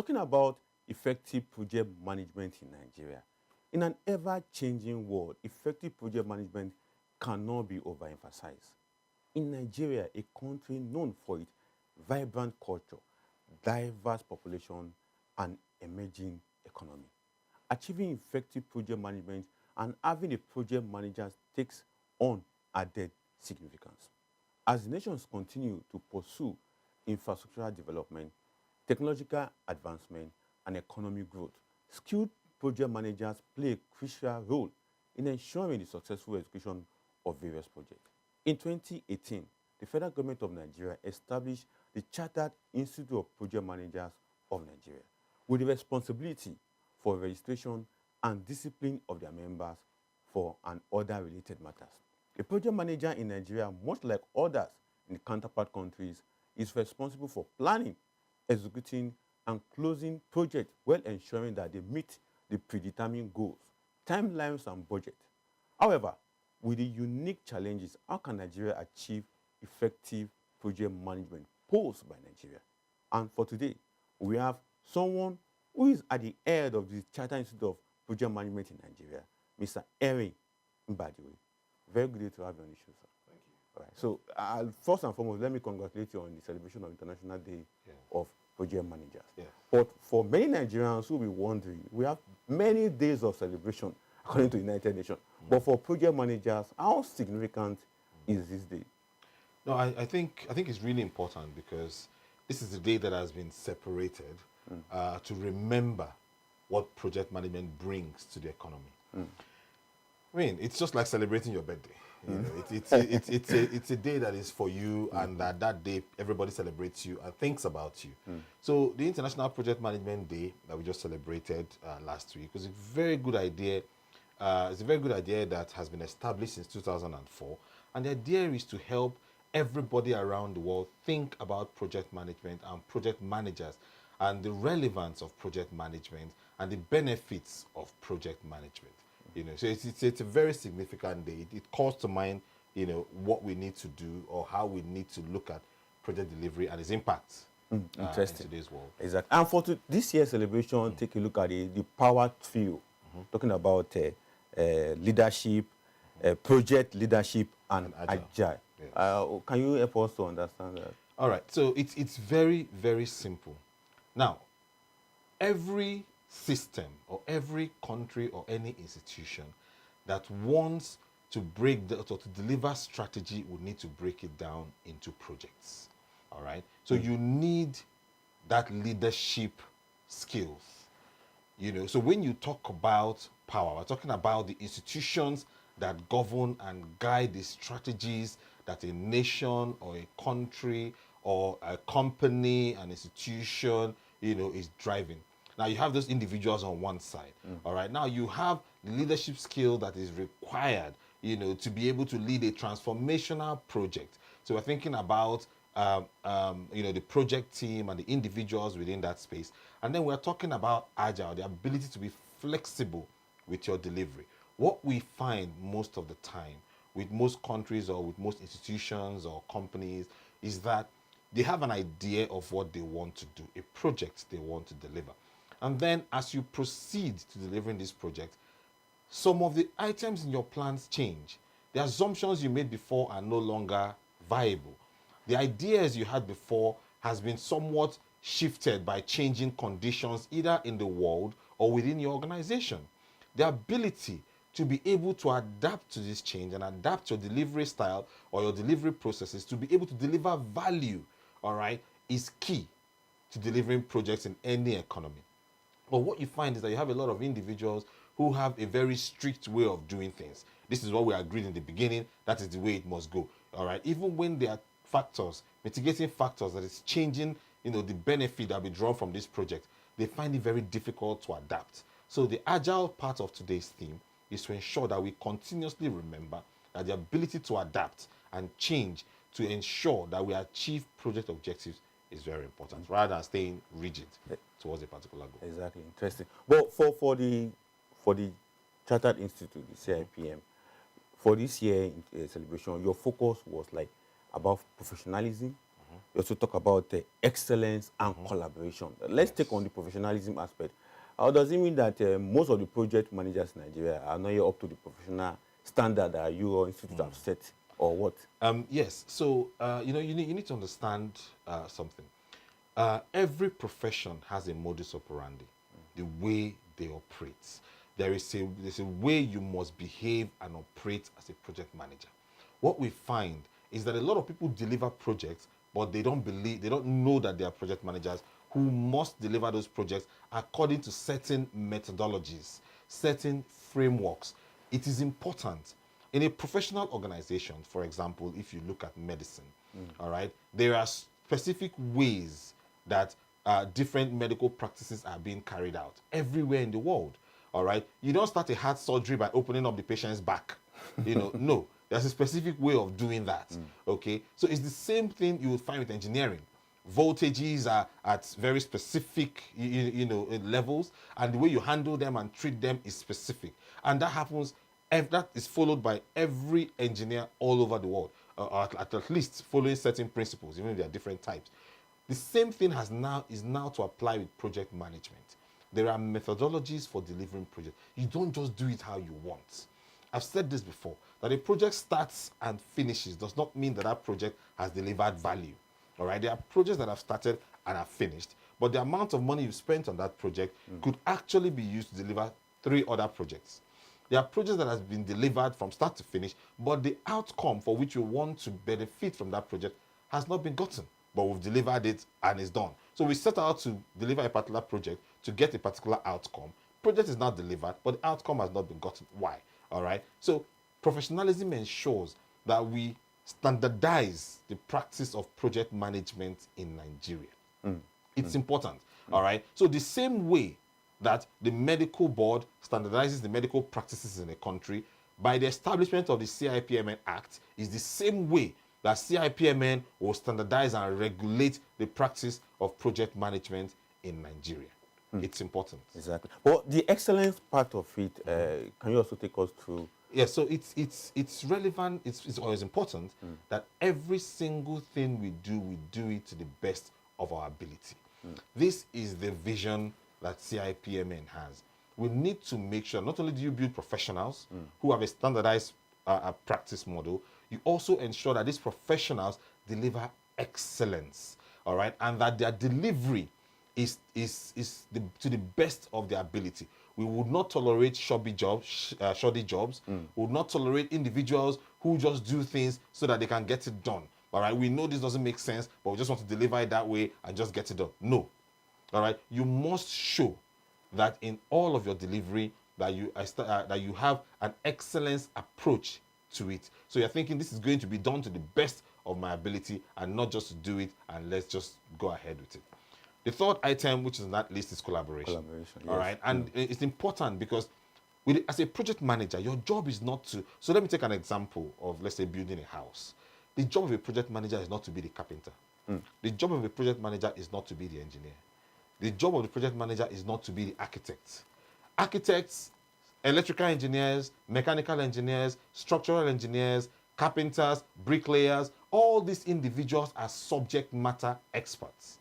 Talking about effective project management in Nigeria. In an ever-changing world, effective project management cannot be overemphasized. In Nigeria, a country known for its vibrant culture, diverse population, and emerging economy, achieving effective project management and having a project manager takes on added significance. As nations continue to pursue infrastructural development, technological advancement, and economic growth, skilled project managers play a crucial role in ensuring the successful execution of various projects. In 2018, the federal government of Nigeria established the Chartered Institute of Project Managers of Nigeria, with the responsibility for registration and discipline of their members for and other related matters. A project manager in Nigeria, much like others in counterpart countries, is responsible for planning, executing, and closing projects while ensuring that they meet the predetermined goals, timelines, and budget. However, with the unique challenges, how can Nigeria achieve effective project management posed by Nigeria? And for today, we have someone who is at the head of the Chartered Institute of Project Management in Nigeria, Mr. Henry Mbadiwe. Very good day to have you on the show, sir. Thank you. All right. So, first and foremost, let me congratulate you on the celebration of International Day of Project Managers. Yeah. But for many Nigerians who will be wondering, we have many days of celebration according to the United Nations. But for project managers, how significant is this day? No, I think it's really important because this is the day that has been separated to remember what project management brings to the economy. I mean, it's just like celebrating your birthday. You know, it's a day that is for you, and that day everybody celebrates you and thinks about you. So the International Project Management Day that we just celebrated last week was a very good idea. It's a very good idea that has been established since 2004, and the idea is to help everybody around the world think about project management and project managers and the relevance of project management and the benefits of project management. You know, so it's a very significant day. It calls to mind, you know, what we need to do or how we need to look at project delivery and its impact in today's world. Exactly. And for this year's celebration, take a look at the power trio, talking about leadership, project leadership, and agile. Yes. Can you help us to understand that? All right. So it's very, very simple. Now, every system or every country or any institution that wants to to deliver strategy will need to break it down into projects. All right. So you need that leadership skills. You know, so when you talk about power, we're talking about the institutions that govern and guide the strategies that a nation or a country or a company, an institution, you know, is driving. Now you have those individuals on one side, all right? Now you have the leadership skill that is required, you know, to be able to lead a transformational project. So we're thinking about, you know, the project team and the individuals within that space. And then we're talking about agile, the ability to be flexible with your delivery. What we find most of the time with most countries or with most institutions or companies is that they have an idea of what they want to do, a project they want to deliver. And then as you proceed to delivering this project, some of the items in your plans change. The assumptions you made before are no longer viable. The ideas you had before has been somewhat shifted by changing conditions either in the world or within your organization. The ability to be able to adapt to this change and adapt your delivery style or your delivery processes to be able to deliver value, all right, is key to delivering projects in any economy. But what you find is that you have a lot of individuals who have a very strict way of doing things. This is what we agreed in the beginning. That is the way it must go. All right. Even when there are factors, mitigating factors that is changing, you know, the benefit that will be drawn from this project, they find it very difficult to adapt. So the agile part of today's theme is to ensure that we continuously remember that the ability to adapt and change to ensure that we achieve project objectives is very important, rather than staying rigid towards a particular goal. Exactly, interesting. Well, for the Chartered Institute, the CIPM, for this year celebration, your focus was like about professionalism, You also talk about excellence and collaboration. Let's take on the professionalism aspect. How does it mean that most of the project managers in Nigeria are not yet up to the professional standard that you or institute have set, or what? Yes. So you need to understand something. Every profession has a modus operandi, the way they operate. There's a way you must behave and operate as a project manager. What we find is that a lot of people deliver projects, but they don't know that they are project managers who must deliver those projects according to certain methodologies, certain frameworks. It is important. In a professional organization, for example, if you look at medicine, all right, there are specific ways that different medical practices are being carried out everywhere in the world. All right, you don't start a heart surgery by opening up the patient's back. No, there's a specific way of doing that. Okay, so it's the same thing you would find with engineering. Voltages are at very specific levels, and the way you handle them and treat them is specific, and that happens. That is followed by every engineer all over the world, at least following certain principles, even if there are different types. The same thing is now to apply with project management. There are methodologies for delivering projects. You don't just do it how you want. I've said this before, that a project starts and finishes does not mean that that project has delivered value. All right, there are projects that have started and are finished, but the amount of money you spent on that project could actually be used to deliver 3 other projects. There are projects that have been delivered from start to finish, but the outcome for which you want to benefit from that project has not been gotten, but we've delivered it and it's done. So we set out to deliver a particular project to get a particular outcome. Project is not delivered, but the outcome has not been gotten. Why? All right. So professionalism ensures that we standardize the practice of project management in Nigeria. It's important. All right. So the same way that the medical board standardizes the medical practices in a country by the establishment of the CIPMN Act is the same way that CIPMN will standardize and regulate the practice of project management in Nigeria. It's important. Exactly. But the excellence part of it, can you also take us through? Yeah, so it's relevant, it's always important that every single thing we do it to the best of our ability. This is the vision that CIPMN has. We need to make sure not only do you build professionals who have a standardized practice model, you also ensure that these professionals deliver excellence, all right, and that their delivery is to the best of their ability. We would not tolerate shoddy jobs. We would not tolerate individuals who just do things so that they can get it done. All right, we know this doesn't make sense, but we just want to deliver it that way and just get it done. No. All right, you must show that in all of your delivery that you have an excellence approach to it. So you're thinking this is going to be done to the best of my ability and not just to do it and let's just go ahead with it. The third item, which is on that list, is collaboration. Collaboration, all right, and it's important because as a project manager, your job is not to. So let me take an example of, let's say, building a house. The job of a project manager is not to be the carpenter. The job of a project manager is not to be the engineer. The job of the project manager is not to be the architect. Architects, electrical engineers, mechanical engineers, structural engineers, carpenters, bricklayers, all these individuals are subject matter experts.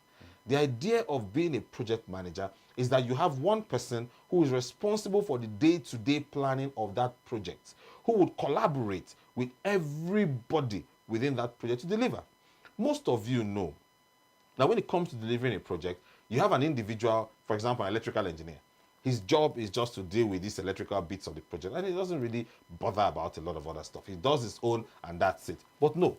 The idea of being a project manager is that you have one person who is responsible for the day-to-day planning of that project, who would collaborate with everybody within that project to deliver. Most of you know that when it comes to delivering a project, you have an individual, for example, an electrical engineer. His job is just to deal with these electrical bits of the project, and he doesn't really bother about a lot of other stuff. He does his own, and that's it. But no,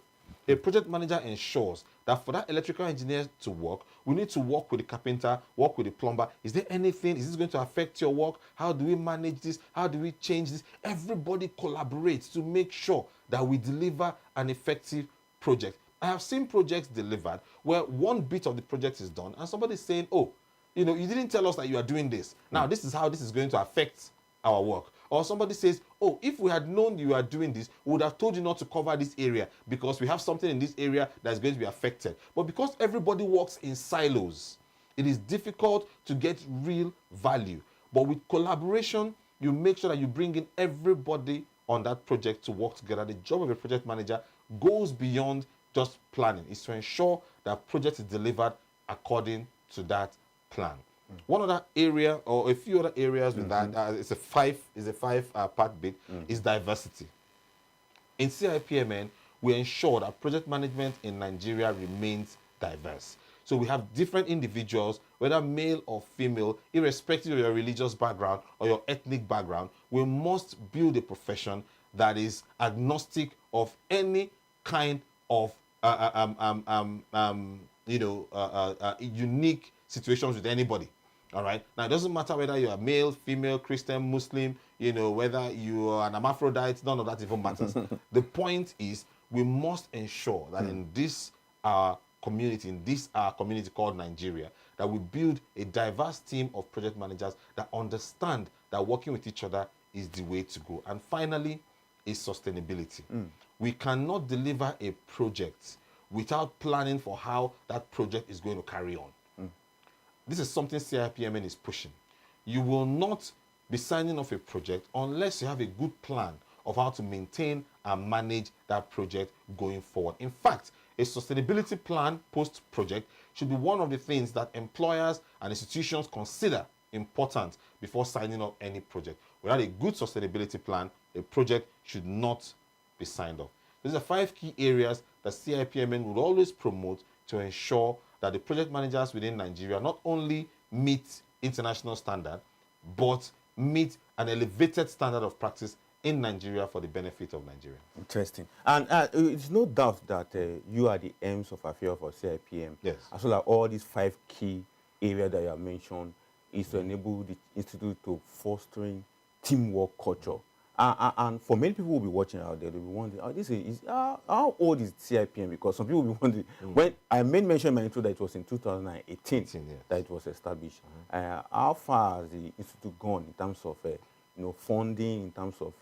a project manager ensures that for that electrical engineer to work, we need to work with the carpenter, work with the plumber. Is there anything? Is this going to affect your work? How do we manage this? How do we change this? Everybody collaborates to make sure that we deliver an effective project. I have seen projects delivered where one bit of the project is done and somebody's saying, oh, you didn't tell us that you are doing this. Now, this is how this is going to affect our work. Or somebody says, oh, if we had known you are doing this, we would have told you not to cover this area because we have something in this area that's going to be affected. But because everybody works in silos, it is difficult to get real value. But with collaboration, you make sure that you bring in everybody on that project to work together. The job of a project manager goes beyond just planning. It's to ensure that project is delivered according to that plan. One other area, or a few other areas with that, it's a five part bit, is diversity. In CIPMN, we ensure that project management in Nigeria remains diverse. So we have different individuals, whether male or female, irrespective of your religious background or your ethnic background. We must build a profession that is agnostic of any kind of unique situations with anybody. All right. Now, it doesn't matter whether you are male, female, Christian, Muslim, whether you are an hermaphrodite, none of that even matters. The point is, we must ensure that in this community, community called Nigeria, that we build a diverse team of project managers that understand that working with each other is the way to go. And finally, is sustainability. We cannot deliver a project without planning for how that project is going to carry on. This is something CIPMN is pushing. You will not be signing off a project unless you have a good plan of how to maintain and manage that project going forward. In fact, a sustainability plan post-project should be one of the things that employers and institutions consider important before signing off any project. Without a good sustainability plan, a project should not be signed off. These are 5 key areas that CIPMN would always promote to ensure that the project managers within Nigeria not only meet international standard, but meet an elevated standard of practice in Nigeria for the benefit of Nigeria. Interesting. And it's no doubt that you are the aims of affair for CIPM. Yes. As well as all these 5 key areas that you have mentioned is to enable the institute to fostering teamwork culture. And for many people who will be watching out there, they'll be wondering, how old is CIPM? Because some people will be wondering. When I made mention in my intro that it was in 2018 that it was established. How far has the institute gone in terms of funding, in terms of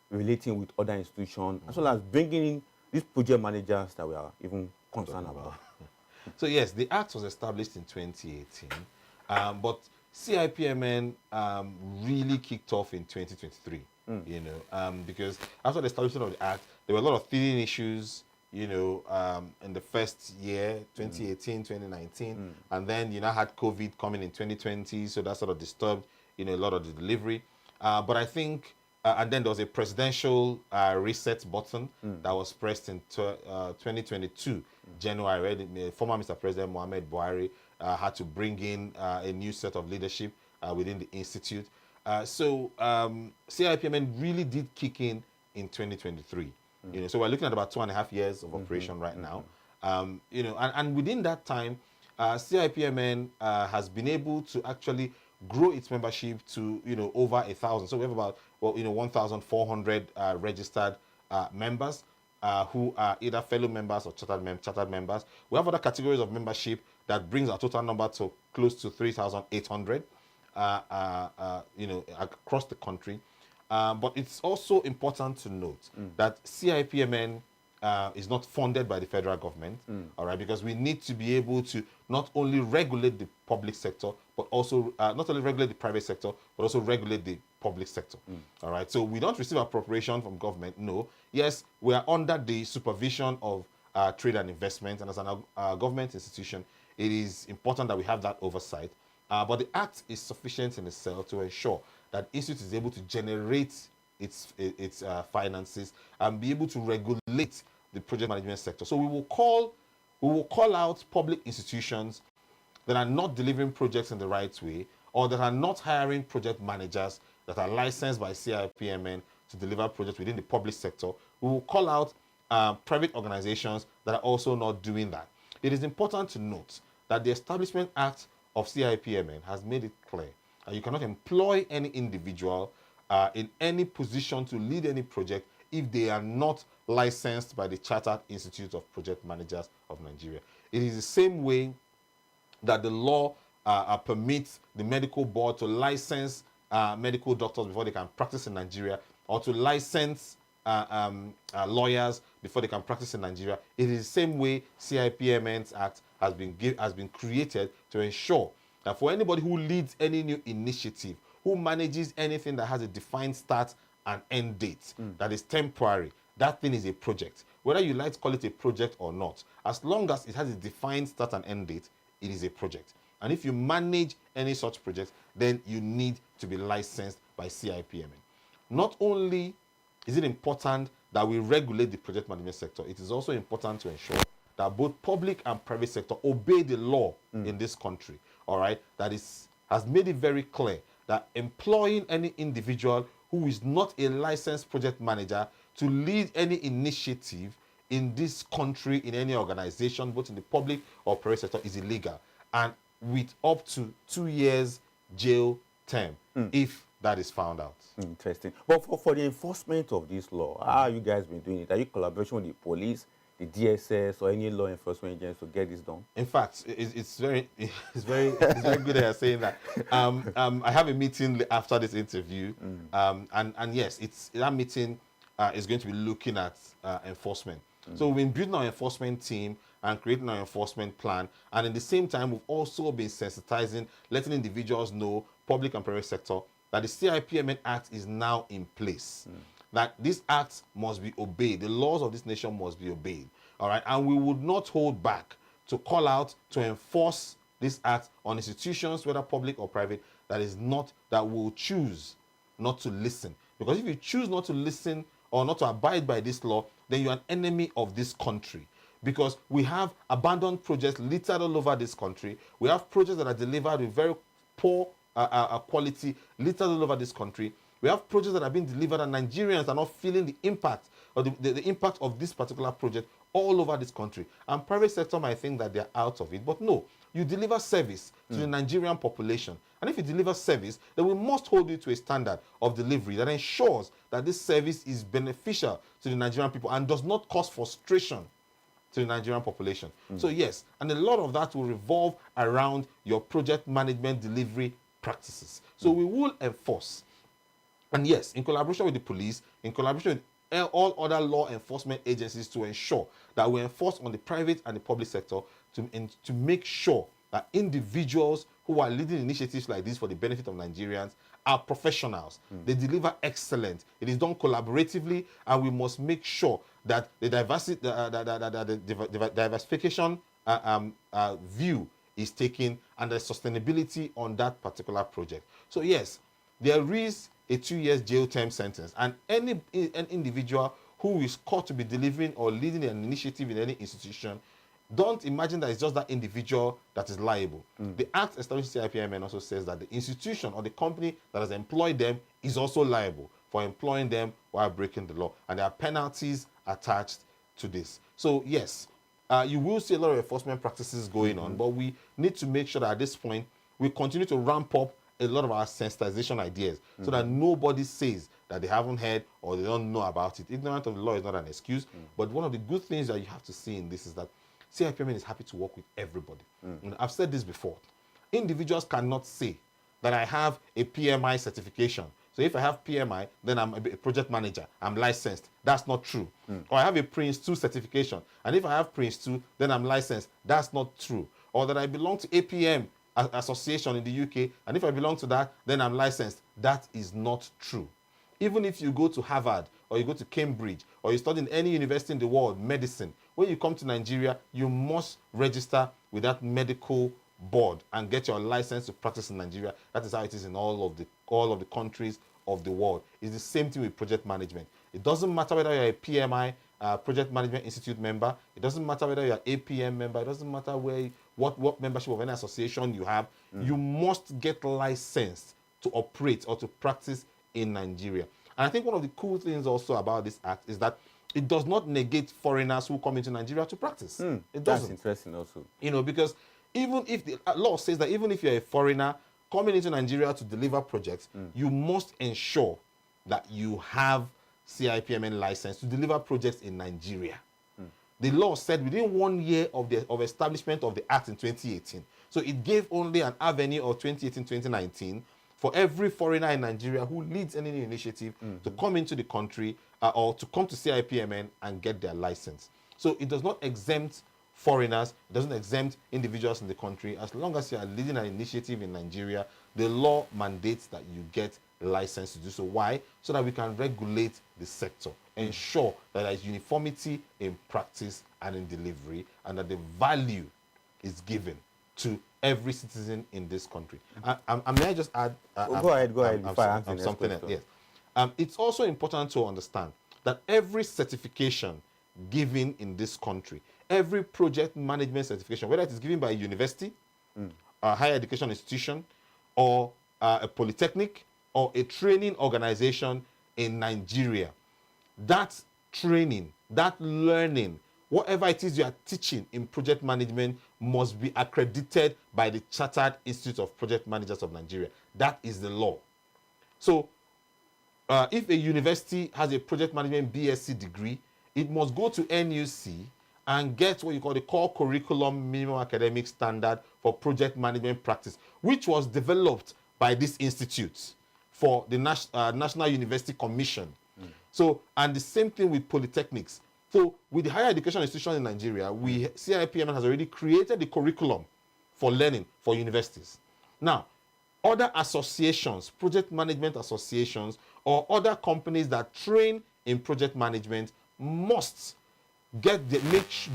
relating with other institutions, as well as bringing in these project managers that we are even concerned about? So yes, the Act was established in 2018, but CIPMN really kicked off in 2023. Because after the establishment of the Act, there were a lot of teething issues, in the first year, 2018, 2019, and then you now had COVID coming in 2020, so that sort of disturbed, a lot of the delivery. But I think, and then there was a presidential reset button that was pressed in 2022, January, where the former Mr. President Mohamed Buhari had to bring in a new set of leadership within the institute. So CIPMN really did kick in 2023. So we're looking at about 2.5 years of operation right now. And within that time, CIPMN has been able to actually grow its membership to over 1,000. So we have about 1,400 registered members who are either fellow members or chartered members. We have other categories of membership that brings our total number to close to 3,800. Across the country. But it's also important to note that CIPMN is not funded by the federal government, all right, because we need to be able to not only regulate the public sector, but also not only regulate the private sector, but also regulate the public sector, all right. So we don't receive appropriation from government, no. Yes, we are under the supervision of trade and investment, and as a government institution, it is important that we have that oversight. But the Act is sufficient in itself to ensure that the institute is able to generate its finances and be able to regulate the project management sector. So we will call out public institutions that are not delivering projects in the right way, or that are not hiring project managers that are licensed by CIPMN to deliver projects within the public sector. We will call out private organizations that are also not doing that. It is important to note that the Establishment Act of CIPMN has made it clear that you cannot employ any individual in any position to lead any project if they are not licensed by the Chartered Institute of Project Managers of Nigeria. It is the same way that the law permits the medical board to license medical doctors before they can practice in Nigeria, or to license lawyers before they can practice in Nigeria. It is the same way CIPMN's Act has been created to ensure that for anybody who leads any new initiative, who manages anything that has a defined start and end date, that is temporary, that thing is a project. whether you like to call it a project or not, as long as it has a defined start and end date, it is a project. And if you manage any such project, then you need to be licensed by CIPMN. Not only is it important that we regulate the project management sector, it is also important to ensure that both public and private sector obey the law in this country. All right, has made it very clear that employing any individual who is not a licensed project manager to lead any initiative in this country, in any organization, both in the public or private sector, is illegal, and with up to 2 years jail term if that is found out. Interesting. But for the enforcement of this law, how have you guys been doing it? Are you collaboration with the police, the DSS, or any law enforcement agents to get this done? In fact, it's very good that you're saying that. I have a meeting after this interview, and yes, that meeting is going to be looking at enforcement. So we've been building our enforcement team and creating our enforcement plan, and at the same time, we've also been sensitizing, letting individuals know, public and private sector, that the CIPMN Act is now in place. That this act must be obeyed. The laws of this nation must be obeyed. All right, and we would not hold back to call out to enforce this act on institutions, whether public or private, that will choose not to listen. Because if you choose not to listen or not to abide by this law, then you're an enemy of this country. Because we have abandoned projects littered all over this country. We have projects that are delivered with very poor quality littered all over this country. We have projects that are being delivered and Nigerians are not feeling the impact or the impact of this particular project all over this country. And private sector might think that they're out of it, but no. You deliver service to the Nigerian population. And if you deliver service, then we must hold you to a standard of delivery that ensures that this service is beneficial to the Nigerian people and does not cause frustration to the Nigerian population. So yes, and a lot of that will revolve around your project management delivery practices. So we will enforce. And yes, in collaboration with the police, in collaboration with all other law enforcement agencies, to ensure that we enforce on the private and the public sector to make sure that individuals who are leading initiatives like this for the benefit of Nigerians are professionals. They deliver excellent. It is done collaboratively, and we must make sure that the diversification view is taken and the sustainability on that particular project. So yes, there is a 2 years jail term sentence, and an individual who is caught to be delivering or leading an initiative in any institution, don't imagine that it's just that individual that is liable. The Act establishing CIPMN also says that the institution or the company that has employed them is also liable for employing them while breaking the law, and there are penalties attached to this. So yes, you will see a lot of enforcement practices going on, but we need to make sure that at this point we continue to ramp up a lot of our sensitization ideas so that nobody says that they haven't heard or they don't know about it. Ignorance of the law is not an excuse, but one of the good things that you have to see in this is that CIPMN is happy to work with everybody. And I've said this before. Individuals cannot say that I have a PMI certification. So if I have PMI, then I'm a project manager. I'm licensed. That's not true. Or I have a Prince 2 certification. And if I have Prince 2, then I'm licensed. That's not true. Or that I belong to APM association in the UK, and if I belong to that, then I'm licensed. That is not true. Even if you go to Harvard, or you go to Cambridge, or you study in any university in the world, medicine, when you come to Nigeria, you must register with that medical board and get your license to practice in Nigeria. That is how it is in all of the countries of the world. It's the same thing with project management. It doesn't matter whether you're a PMI, Project Management Institute member. It doesn't matter whether you're an APM member. It doesn't matter what membership of any association you have. You must get licensed to operate or to practice in Nigeria. And I think one of the cool things also about this act is that it does not negate foreigners who come into Nigeria to practice. It doesn't. That's interesting also. Because even if the law says that even if you're a foreigner coming into Nigeria to deliver projects, you must ensure that you have CIPMN license to deliver projects in Nigeria. The law said within 1 year of establishment of the act in 2018. So it gave only an avenue of 2018-2019 for every foreigner in Nigeria who leads any initiative to come into the country or to come to CIPMN and get their license. So it does not exempt foreigners, it doesn't exempt individuals in the country. As long as you are leading an initiative in Nigeria, the law mandates that you get license to do so. Why? So that we can regulate the sector, ensure that there is uniformity in practice and in delivery, and that the value is given to every citizen in this country. May I just add? Go ahead. Before I ask the next something else. question. Yes. It's also important to understand that every certification given in this country, every project management certification, whether it is given by a university, a higher education institution, or a polytechnic, or a training organization in Nigeria, that training, that learning, whatever it is you are teaching in project management must be accredited by the Chartered Institute of Project Managers of Nigeria. That is the law. So if a university has a project management BSc degree, it must go to NUC and get what you call the core curriculum minimum academic standard for project management practice, which was developed by this institute for the National University Commission. So, and the same thing with polytechnics. So, with the higher education institutions in Nigeria, CIPMN has already created the curriculum for learning for universities. Now, other associations, project management associations, or other companies that train in project management must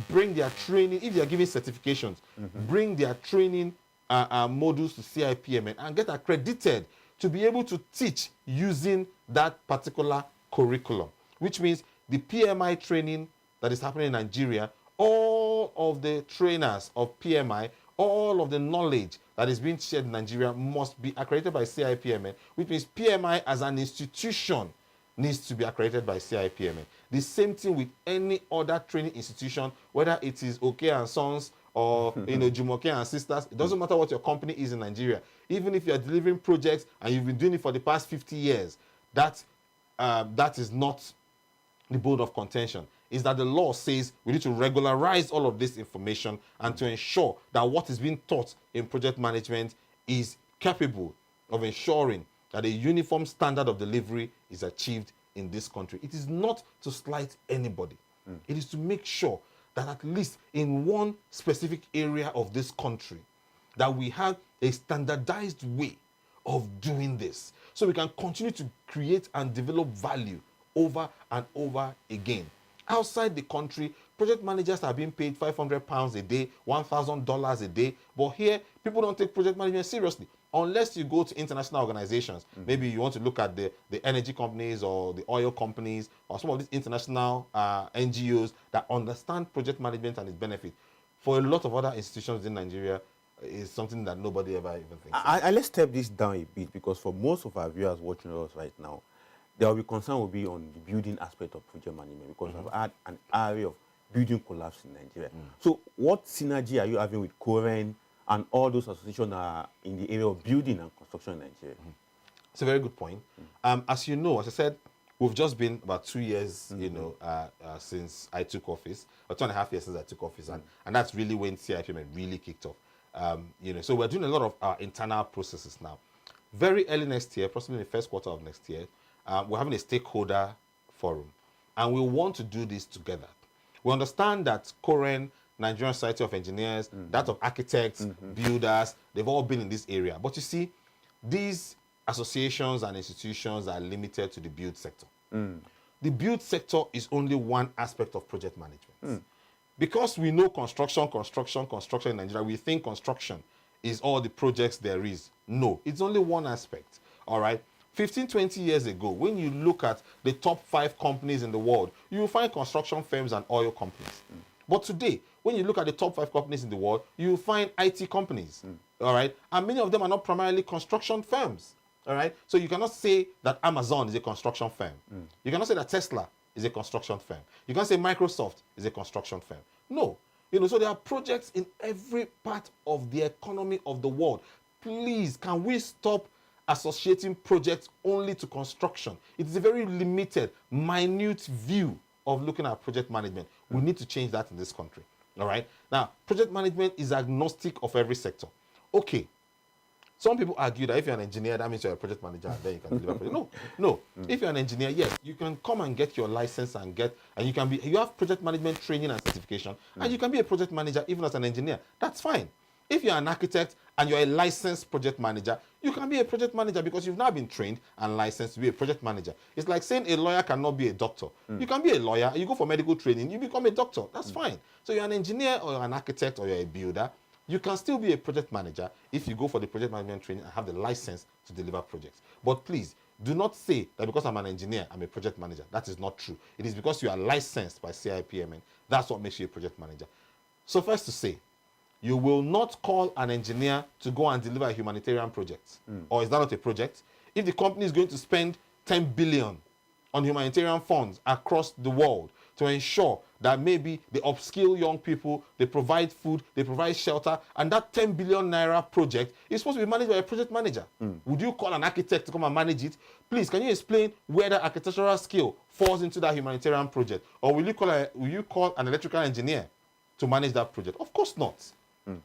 bring their training, if they are giving certifications, bring their training modules to CIPMN and get accredited to be able to teach using that particular curriculum, which means the PMI training that is happening in Nigeria, all of the trainers of PMI, all of the knowledge that is being shared in Nigeria must be accredited by CIPMN, which means PMI as an institution needs to be accredited by CIPMN. The same thing with any other training institution, whether it is OK and Sons or Jumoke and Sisters. It doesn't matter what your company is in Nigeria. Even if you are delivering projects and you've been doing it for the past 50 years, that is not the bone of contention. Is that the law says we need to regularize all of this information and to ensure that what is being taught in project management is capable of ensuring that a uniform standard of delivery is achieved in this country. It is not to slight anybody. It is to make sure that at least in one specific area of this country, that we have a standardized way of doing this, so we can continue to create and develop value over and over again. Outside the country, project managers are being paid £500 a day, $1,000 a day, but here, people don't take project management seriously. Unless you go to international organizations, maybe you want to look at the energy companies or the oil companies or some of these international NGOs that understand project management and its benefit. For a lot of other institutions in Nigeria, it's something that nobody ever even thinks of. Let's step this down a bit, because for most of our viewers watching us right now, there will be concern will be on the building aspect of project management, because we've had an area of building collapse in Nigeria. So what synergy are you having with COREN and all those associations that are in the area of building and construction in Nigeria? It's a very good point. As you know, as I said, we've just been about 2 years, since I took office, or 2.5 years since I took office, and that's really when CIPMN really kicked off. So we're doing a lot of internal processes now. Very early next year, possibly in the first quarter of next year, we're having a stakeholder forum, and we want to do this together. We understand that COREN, Nigerian Society of Engineers, that of architects, builders, they've all been in this area. But you see, these associations and institutions are limited to the build sector. The build sector is only one aspect of project management. Because we know construction in Nigeria, we think construction is all the projects there is. No, it's only one aspect, all right? 15, 20 years ago, when you look at the top 5 companies in the world, you will find construction firms and oil companies. But today, when you look at the top 5 companies in the world, you will find IT companies, all right? And many of them are not primarily construction firms, all right? So you cannot say that Amazon is a construction firm. You cannot say that Tesla is a construction firm. You can't say Microsoft is a construction firm. No. So there are projects in every part of the economy of the world. Please, can we stop associating projects only to construction? It is a very limited, minute view of looking at project management. We need to change that in this country. All right? Now, project management is agnostic of every sector. Okay. Some people argue that if you're an engineer, that means you're a project manager, and then you can deliver project. No. If you're an engineer, yes, you can come and get your license and you have project management training and certification, and you can be a project manager even as an engineer. That's fine. If you're an architect and you're a licensed project manager, you can be a project manager because you've now been trained and licensed to be a project manager. It's like saying a lawyer cannot be a doctor. You can be a lawyer, you go for medical training, you become a doctor. That's fine. So you're an engineer or you're an architect or you're a builder, you can still be a project manager if you go for the project management training and have the license to deliver projects. But please, do not say that because I'm an engineer, I'm a project manager. That is not true. It is because you are licensed by CIPMN. That's what makes you a project manager. So first to say, you will not call an engineer to go and deliver a humanitarian project. Or is that not a project? If the company is going to spend 10 billion on humanitarian funds across the world to ensure that maybe they upskill young people, they provide food, they provide shelter, and that 10 billion naira project is supposed to be managed by a project manager. Would you call an architect to come and manage it? Please, can you explain where the architectural skill falls into that humanitarian project? Or will you call an electrical engineer to manage that project? Of course not.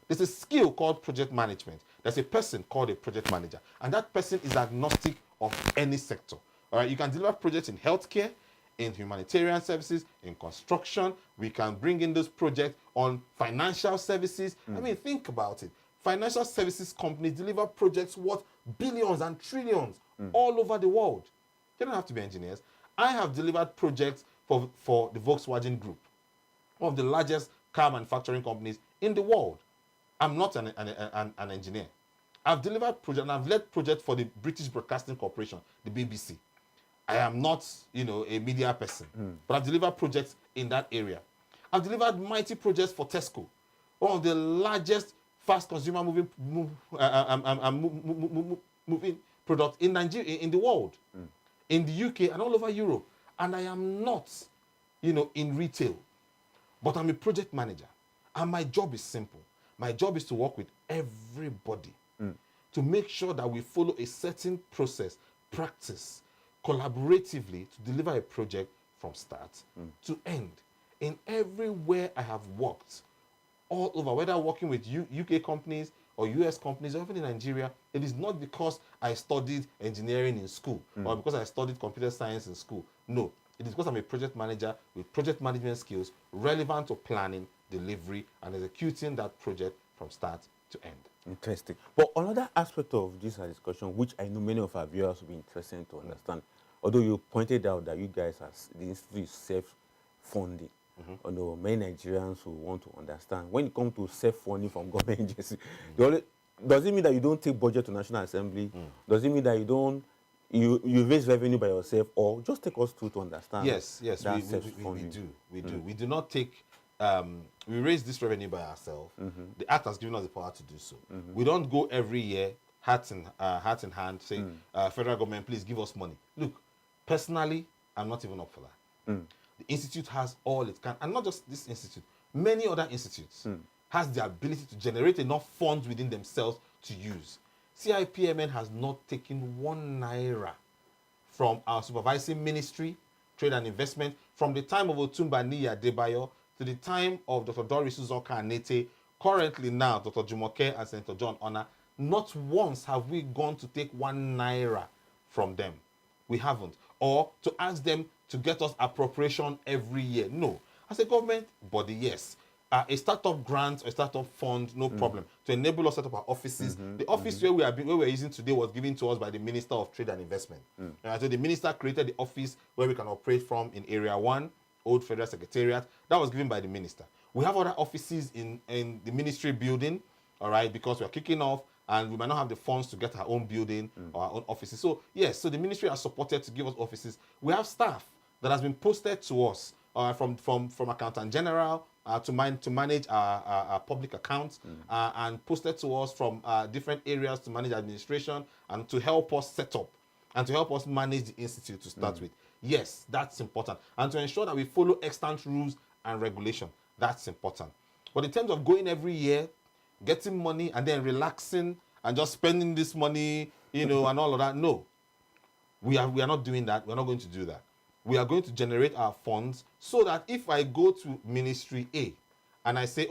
There's a skill called project management. There's a person called a project manager. And that person is agnostic of any sector. All right, you can deliver projects in healthcare, in humanitarian services, in construction. We can bring in those projects on financial services. I mean, think about it. Financial services companies deliver projects worth billions and trillions all over the world. They don't have to be engineers. I have delivered projects for the Volkswagen Group, one of the largest car manufacturing companies in the world. I'm not an engineer. I've delivered projects and I've led projects for the British Broadcasting Corporation, the BBC. I am not, a media person, but I've delivered projects in that area. I've delivered mighty projects for Tesco, one of the largest fast consumer moving product in Nigeria, in the world, in the UK and all over Europe. And I am not, in retail, but I'm a project manager. And my job is simple. My job is to work with everybody to make sure that we follow a certain process, practice, collaboratively to deliver a project from start to end. In everywhere I have worked, all over, whether working with UK companies or US companies or even in Nigeria, it is not because I studied engineering in school or because I studied computer science in school. No, it is because I'm a project manager with project management skills relevant to planning, delivery, and executing that project from start to end. Interesting. But another aspect of this discussion, which I know many of our viewers will be interested to understand, although you pointed out that you guys, as the institute, is self-funding. Although many Nigerians who want to understand, when it comes to self-funding from government agencies, does it mean that you don't take budget to National Assembly? Does it mean that you raise revenue by yourself, or just take us through to understand? Yes, we do. We do not take. We raise this revenue by ourselves. The Act has given us the power to do so. We don't go every year, hat in hand, say, federal government, please give us money. Look, personally, I'm not even up for that. The institute has all it can, and not just this institute, many other institutes has the ability to generate enough funds within themselves to use. CIPMN has not taken 1 naira from our supervising ministry, trade and investment, from the time of Otumba Niyi Adebayo to the time of Dr. Doris Uzoka Anete, currently now Dr. Jumoke and Senator John Ona. Not once have we gone to take 1 naira from them. We haven't. Or to ask them to get us appropriation every year. No. As a government body, yes. A startup grant or a startup fund, no problem. To enable us to set up our offices. The office where we're using today was given to us by the Minister of Trade and Investment. So the minister created the office where we can operate from in Area 1, Old Federal Secretariat. That was given by the minister. We have other offices in the ministry building, all right, because we're kicking off and we might not have the funds to get our own building or our own offices. So, yes, so the ministry has supported to give us offices. We have staff that has been posted to us from Accountant General to manage our public accounts and posted to us from different areas to manage administration and to help us set up and to help us manage the institute to start with. Yes, that's important. And to ensure that we follow extant rules and regulation, that's important. But in terms of going every year, getting money and then relaxing and just spending this money, and all of that, no. We are not doing that. We're not going to do that. We are going to generate our funds so that if I go to Ministry A and I say,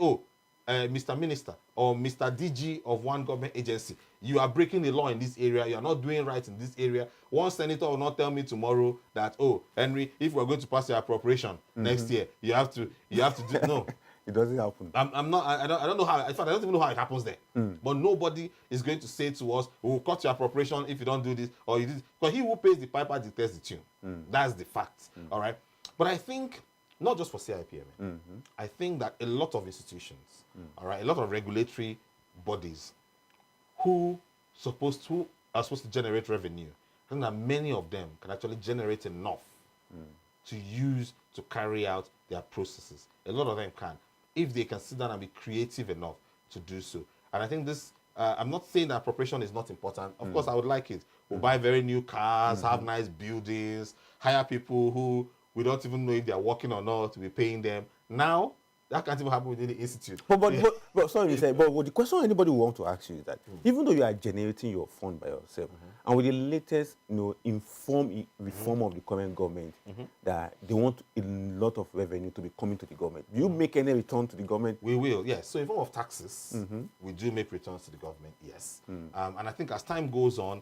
Mr. Minister or Mr. DG of one government agency, you are breaking the law in this area, you are not doing right in this area. One senator will not tell me tomorrow that, Henry, if we're going to pass your appropriation next year, you have to do no. It doesn't happen. I'm not. I don't know how. In fact, I don't even know how it happens there. But nobody is going to say to us, "We'll cut your appropriation if you don't do this or you do." Because he who pays the piper dictates the tune. That's the fact. All right. But I think not just for CIPMN. I think that a lot of institutions, all right, a lot of regulatory bodies who are supposed to generate revenue, I think that many of them can actually generate enough to use to carry out their processes. A lot of them can, if they can sit down and be creative enough to do so. And I think this, I'm not saying that appropriation is not important. Of course, I would like it. We'll buy very new cars, have nice buildings, hire people who we don't even know if they're working or not to be paying them. Now, that can't even happen within the institute. But sorry, but the question anybody will want to ask you is that even though you are generating your fund by yourself, and with the latest, reform of the current government, that they want a lot of revenue to be coming to the government, do you make any return to the government? We will, yes. So in form of taxes, we do make returns to the government, yes. And I think as time goes on,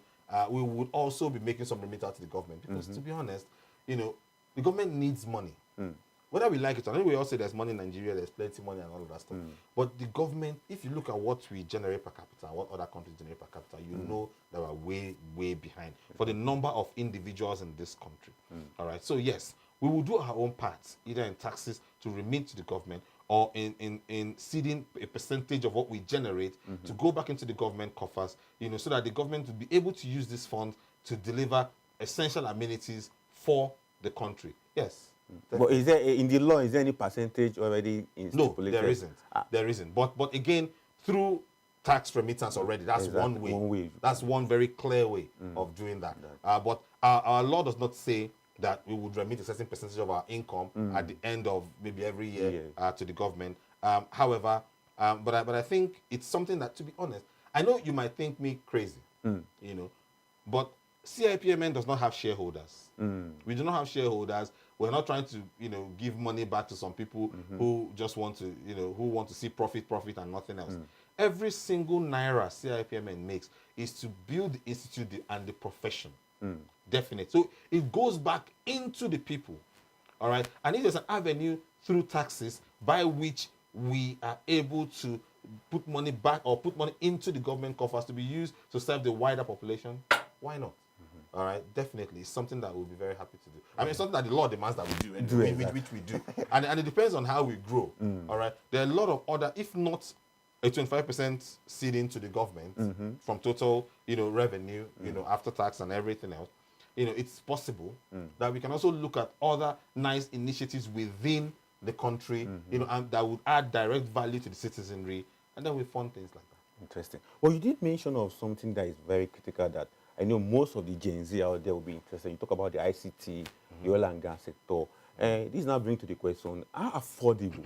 we would also be making some remittance to the government because, to be honest, the government needs money. Whether we like it or not, we all say there's money in Nigeria, there's plenty of money and all of that stuff. But the government, if you look at what we generate per capita, what other countries generate per capita, you know that we're way, way behind for the number of individuals in this country. All right. So yes, we will do our own part, either in taxes to remit to the government or in seeding a percentage of what we generate to go back into the government coffers, so that the government will be able to use this fund to deliver essential amenities for the country. Yes. But is there in the law? Is there any percentage already stipulated? No, there isn't. There isn't. But again, through tax remittance already, that's one way. That's one very clear way of doing that. But our law does not say that we would remit a certain percentage of our income at the end of maybe every year to the government. However, but I think it's something that, to be honest, I know you might think me crazy, but CIPMN does not have shareholders. We do not have shareholders. We're not trying to, give money back to some people who just want to, who want to see profit and nothing else. Every single naira CIPMN makes is to build the institute and the profession. Definitely. So it goes back into the people. All right. And if there's an avenue through taxes by which we are able to put money back or put money into the government coffers to be used to serve the wider population, why not? All right, definitely. It's something that we'll be very happy to do. I mean, it's something that the law demands that we do, which we do. And it depends on how we grow. All right. There are a lot of other, if not a 25% seeding to the government from total, revenue, after tax and everything else, it's possible that we can also look at other nice initiatives within the country, and that would add direct value to the citizenry, and then we fund things like that. Interesting. Well, you did mention of something that is very critical that I know most of the Gen Z out there will be interested. You talk about the ICT, the oil and gas sector. This now brings to the question, how affordable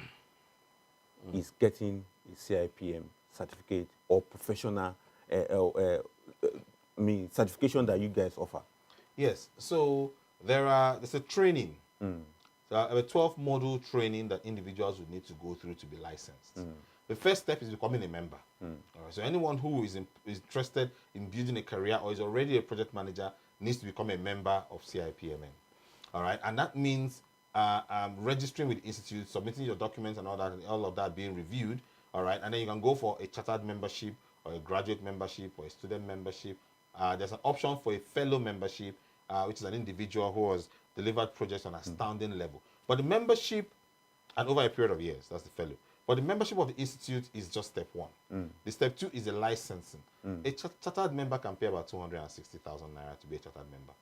is getting a CIPM certificate or professional certification that you guys offer? Yes. So there's a training. So a 12-module training that individuals would need to go through to be licensed. The first step is becoming a member. All right, so anyone who is interested in building a career or is already a project manager needs to become a member of CIPMN. All right, and that means registering with the institute, submitting your documents and all of that being reviewed. All right, and then you can go for a chartered membership or a graduate membership or a student membership. There's an option for a fellow membership, which is an individual who has delivered projects on an astounding level. But the membership, and over a period of years, that's the fellow. But the membership of the institute is just step one. The step two is the licensing. A chartered member can pay about 260,000 naira to be a chartered member.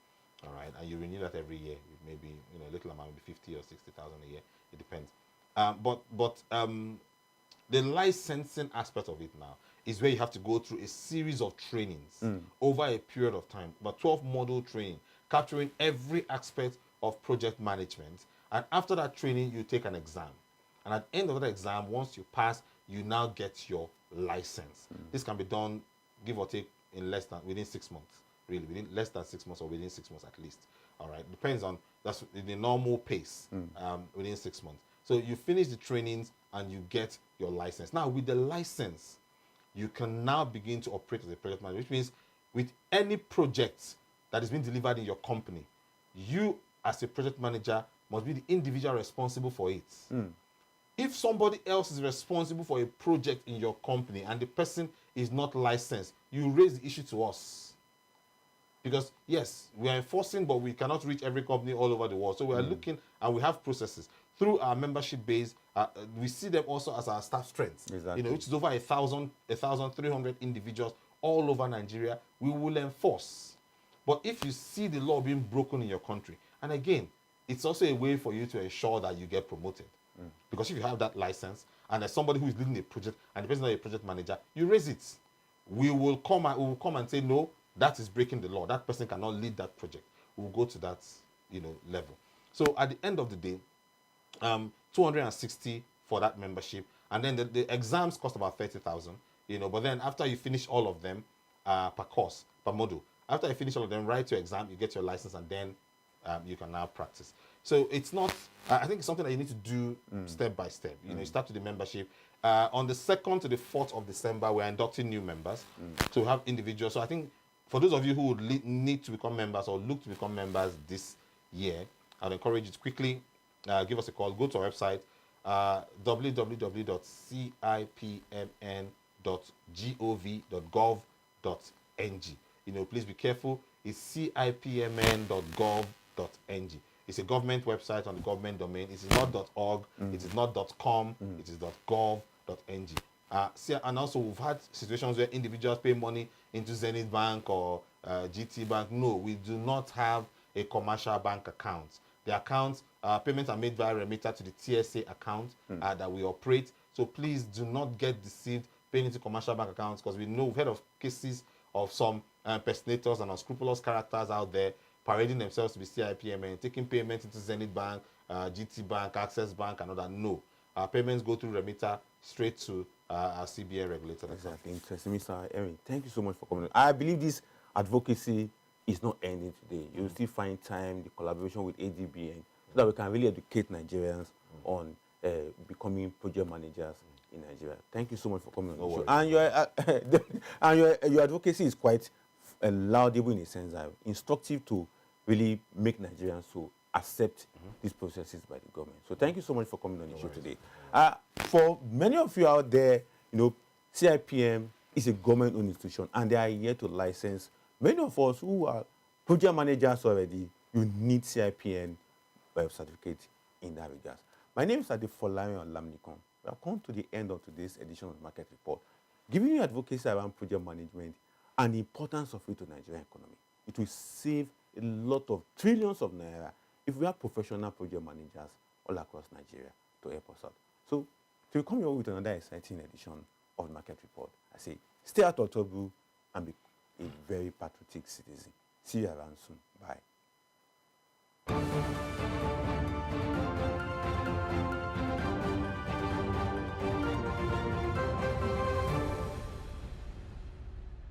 All right, and you renew that every year. Maybe a little amount, maybe 50 or 60,000 a year. It depends. But the licensing aspect of it now is where you have to go through a series of trainings over a period of time, about 12 module training, capturing every aspect of project management. And after that training, you take an exam. And at the end of that exam, once you pass, you now get your license. This can be done, give or take, within 6 months. Really, within less than 6 months or within 6 months at least. All right, depends on, that's the normal pace, within 6 months. So you finish the trainings and you get your license. Now, with the license, you can now begin to operate as a project manager, which means with any project that is being delivered in your company, you as a project manager must be the individual responsible for it. If somebody else is responsible for a project in your company and the person is not licensed, you raise the issue to us. Because yes, we are enforcing, but we cannot reach every company all over the world. So we are looking, and we have processes through our membership base. We see them also as our staff strength. Exactly. Which is over 1,300 individuals all over Nigeria. We will enforce. But if you see the law being broken in your country, and again, it's also a way for you to ensure that you get promoted. Because if you have that license and there's somebody who is leading a project and the person is not a project manager, you raise it. We will come and say, no, that is breaking the law. That person cannot lead that project. We will go to that, level. So at the end of the day, 260 for that membership, and then the exams cost about 30,000. But then after you finish all of them, per course, per module, after you finish all of them, write your exam, you get your license, and then you can now practice. So it's not, I think it's something that you need to do step by step. You start with the membership. On the 2nd to the 4th of December, we're inducting new members to have individuals. So I think for those of you who would need to become members or look to become members this year, I'd encourage you to quickly give us a call. Go to our website, www.cipmn.gov.ng. Please be careful. It's cipmn.gov.ng. It's a government website on the government domain. It is not .org, it is not .com, it is .gov.ng. And also we've had situations where individuals pay money into Zenith Bank or GT Bank. No, we do not have a commercial bank account. The accounts, payments are made via remitter to the TSA account that we operate. So please do not get deceived paying into commercial bank accounts, because we know we've heard of cases of some impersonators and unscrupulous characters out there parading themselves to be CIPMN, taking payments into Zenith Bank, GT Bank, Access Bank, and all that. No. Our payments go through remitter straight to our CBN regulator. Exactly. Interesting. Mr. Erin, thank you so much for coming. I believe this advocacy is not ending today. You'll still find time, the collaboration with ADBN, so that we can really educate Nigerians on becoming project managers in Nigeria. Thank you so much for coming on the show. And your advocacy is quite laudable in a sense, instructive to really make Nigerians to accept these processes by the government. So thank you so much for coming on the show today. For many of you out there, CIPM is a government-owned institution, and they are here to license. Many of us who are project managers already, you need CIPN certificate in that regard. My name is Adefolarin Olamnikon. We have come to the end of today's edition of Market Report, giving you advocacy around project management and the importance of it to Nigerian economy. It will save a lot of trillions of naira if we have professional project managers all across Nigeria to help us out. So, to come here with another exciting edition of Market Report, I say, stay out of trouble and be a very patriotic citizen. See you around soon. Bye.